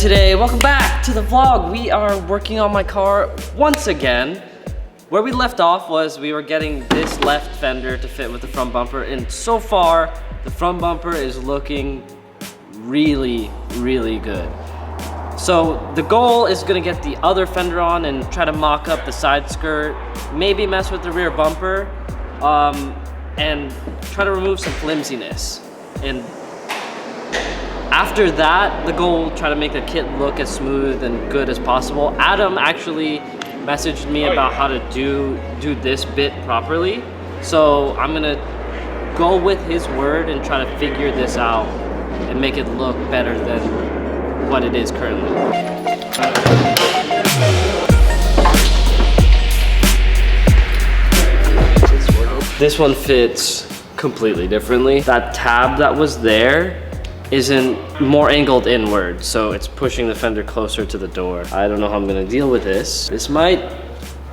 today, welcome back to the vlog. We are working on my car once again. Where we left off was we were getting this left fender to fit with the front bumper, and so far the front bumper is looking really good. So the goal is gonna get the other fender on and try to mock up the side skirt, maybe mess with the rear bumper, and try to remove some flimsiness. And after that, the goal, try to make the kit look as smooth and good as possible. Adam actually messaged me about how to do this bit properly. So I'm gonna go with his word and try to figure this out and make it look better than what it is currently. This one fits completely differently. That tab that was there isn't more angled inward, so it's pushing the fender closer to the door. I don't know how I'm gonna deal with this. This might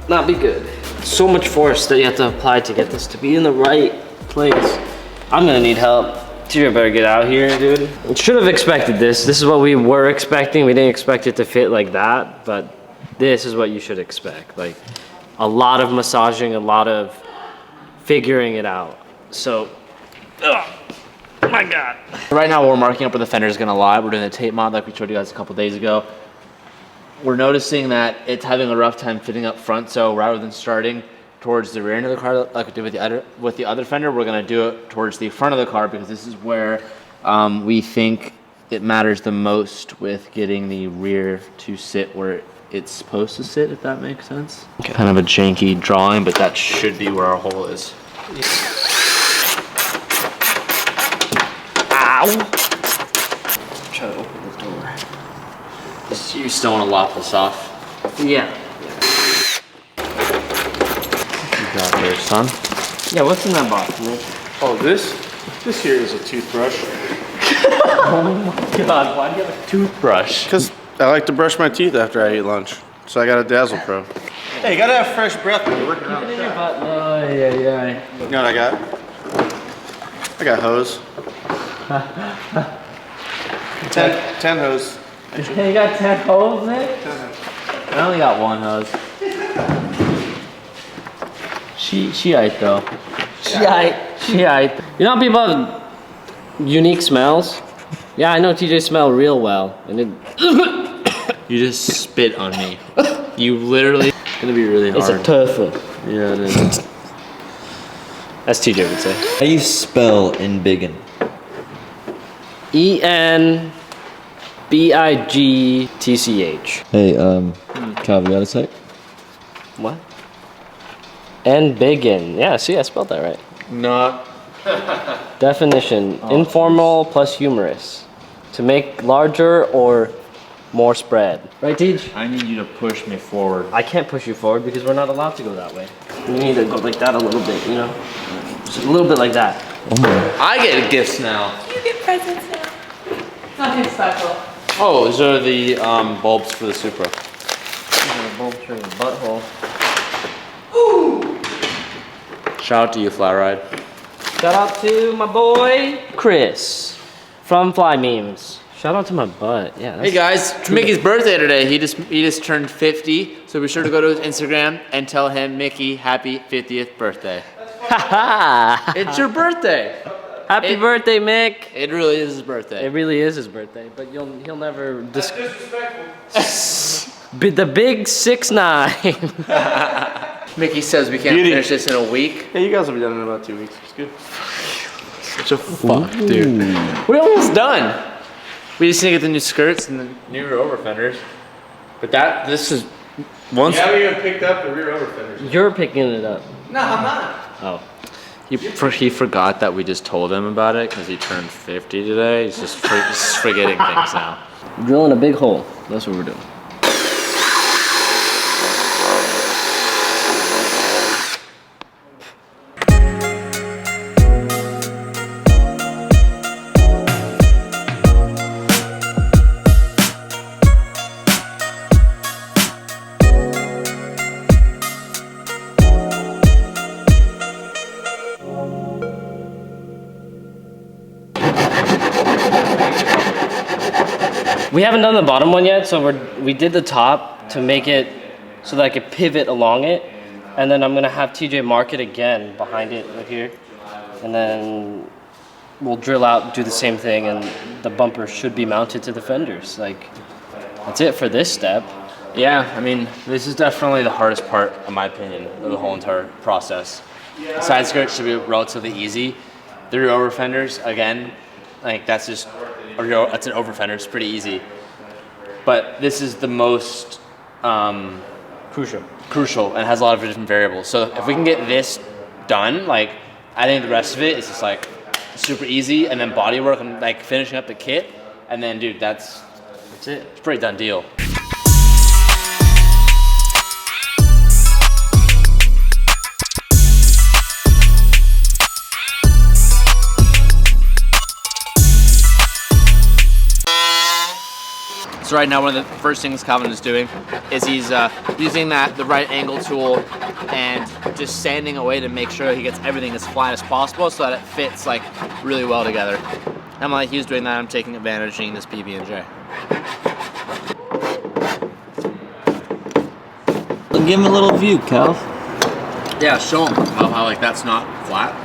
not be good. So much force that you have to apply to get this to be in the right place. I'm gonna need help. You better get out here, dude. Should have expected this. This is what we were expecting. We didn't expect it to fit like that, but this is what you should expect. Like a lot of massaging, a lot of figuring it out. So, oh my God. Right now we're marking up where the fender is gonna lie. We're doing the tape mod like we showed you guys a couple days ago. We're noticing that it's having a rough time fitting up front, so rather than starting towards the rear end of the car like we did with the other fender, we're gonna do it towards the front of the car because this is where we think it matters the most with getting the rear to sit where it's supposed to sit, if that makes sense. Okay. Kind of a janky drawing, but that should be where our hole is. Ow! Try to open the door. You still want to lop this off? Yeah. You got there, son. Yeah, what's in that box, Nick? Oh, this here is a toothbrush. Oh my God, why do you have a toothbrush? Because I like to brush my teeth after I eat lunch. So I got a Dazzle Pro. Hey, you gotta have fresh breath when you're working out. Oh, yeah. You know what I got? I got hose. 10 hose. You got 10 hose, Nick? 10 hose. I only got one hose. She ate though. She ate. You know how people have unique smells? Yeah, I know TJ smell real well. And it You just spit on me. You literally. It's gonna be really hard. It's a turf. Yeah, it is. As TJ would say. How do you spell Enbiggen? ENBIGTCH. Hey, Cav, you got a sec? What? Enbiggen. Yeah, see, I spelled that right. Not. Definition: informal plus humorous. To make larger or more spread. Right, Tej? I need you to push me forward. I can't push you forward because we're not allowed to go that way. You need to go like that a little bit, you know? Just a little bit like that. I get gifts now. You get presents now. Nothing special. Oh, these are the bulbs for the Supra. Bulb for your butthole. Shout out to you, Fly Ride. Shout out to my boy Chris from Fly Memes. Shout out to my butt. Yeah. Hey guys, it's Mickey's birthday today. He just turned 50, so be sure to go to his Instagram and tell him, Mickey, happy 50th birthday. It's your birthday. Happy birthday, Mick. It really is his birthday. It really is his birthday, but he'll never. The big 6'9". Mickey says we can't finish this in a week. Hey, you guys will be done in about 2 weeks. It's good. Such a fuck, dude. We're almost done. We just need to get the new skirts and the new rear over fenders. But this is once. You haven't even picked up the rear over fenders. You're picking it up. No, I'm not. Oh. He forgot that we just told him about it because he turned 50 today. He's just forgetting things now. Drilling a big hole. That's what we're doing. We haven't done the bottom one yet, so we did the top to make it so that I could pivot along it. And then I'm gonna have TJ mark it again behind it right here. And then we'll drill out, do the same thing, and the bumper should be mounted to the fenders. Like, that's it for this step. Yeah, I mean, this is definitely the hardest part, in my opinion, of the whole entire process. Side skirts should be relatively easy. The rear over fenders, again, like that's just, that's an over fender, it's pretty easy. But this is the most crucial and has a lot of different variables. So if we can get this done, like I think the rest of it is just like super easy, and then bodywork and like finishing up the kit, and then dude, that's it. It's a pretty done deal. So right now, one of the first things Calvin is doing is he's using the right angle tool and just sanding away to make sure he gets everything as flat as possible so that it fits like really well together. And while he's doing that, I'm taking advantage of this PB&J. Give him a little view, Cal. Yeah, show him how like that's not flat.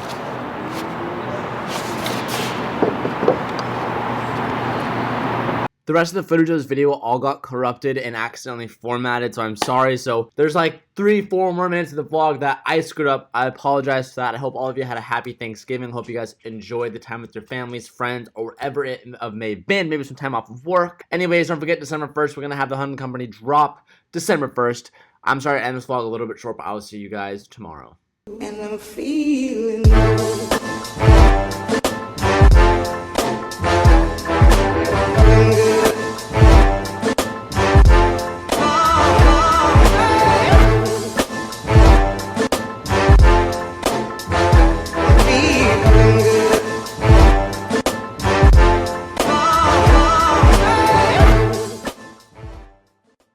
The rest of the footage of this video all got corrupted and accidentally formatted, so I'm sorry. So there's like 3-4 more minutes of the vlog that I screwed up. I apologize for that. I hope all of you had a happy Thanksgiving. Hope you guys enjoyed the time with your families, friends, or wherever it may have been. Maybe some time off of work. Anyways, don't forget December 1st, we're going to have the Hunting Company drop December 1st. I'm sorry to end this vlog a little bit short, but I will see you guys tomorrow. And I'm feeling